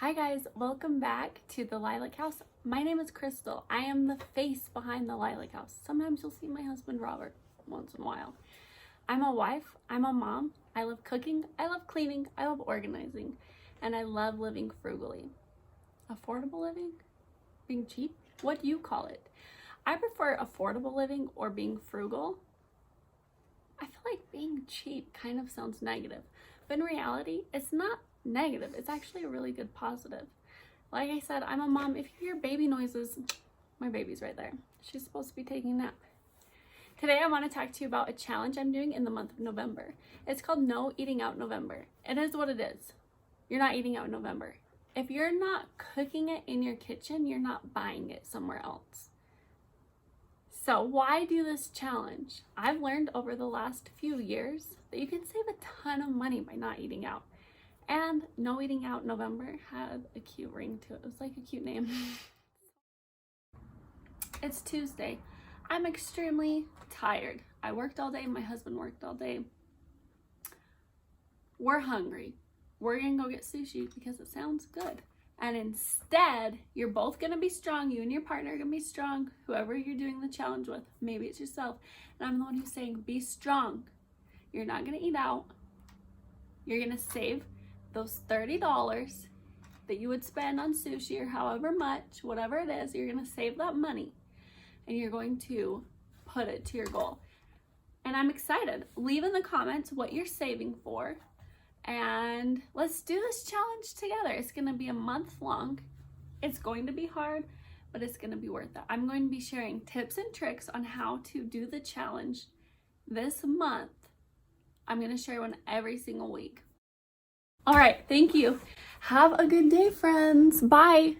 Hi guys, welcome back to the Lilac House. My name is Crystal. I am the face behind the Lilac House. Sometimes you'll see my husband Robert once in a while. I'm a wife, I'm a mom, I love cooking, I love cleaning, I love organizing, and I love living frugally. Affordable living? Being cheap? What do you call it? I prefer affordable living or being frugal. I feel like being cheap kind of sounds negative, but in reality, it's not negative. It's actually a really good positive. Like I said, I'm a mom. If you hear baby noises, my baby's right there. She's supposed to be taking a nap. Today I want to talk to you about a challenge I'm doing in the month of November. It's called No Eating Out November. It is what it is. You're not eating out in November. If you're not cooking it in your kitchen, you're not buying it somewhere else. So why do this challenge? I've learned over the last few years that you can save a ton of money by not eating out. And No Eating Out November had a cute ring to it. It was like a cute name. It's Tuesday. I'm extremely tired. I worked all day. My husband worked all day. We're hungry. We're gonna go get sushi because it sounds good. And instead, you're both gonna be strong. You and your partner are gonna be strong. Whoever you're doing the challenge with, maybe it's yourself. And I'm the one who's saying, be strong. You're not gonna eat out. You're gonna save those $30 that you would spend on sushi or however much, whatever it is, you're gonna save that money and you're going to put it to your goal. And I'm excited. Leave in the comments what you're saving for and let's do this challenge together. It's gonna be a month long. It's going to be hard, but it's gonna be worth it. I'm going to be sharing tips and tricks on how to do the challenge this month. I'm gonna share one every single week. All right, thank you. Have a good day, friends. Bye.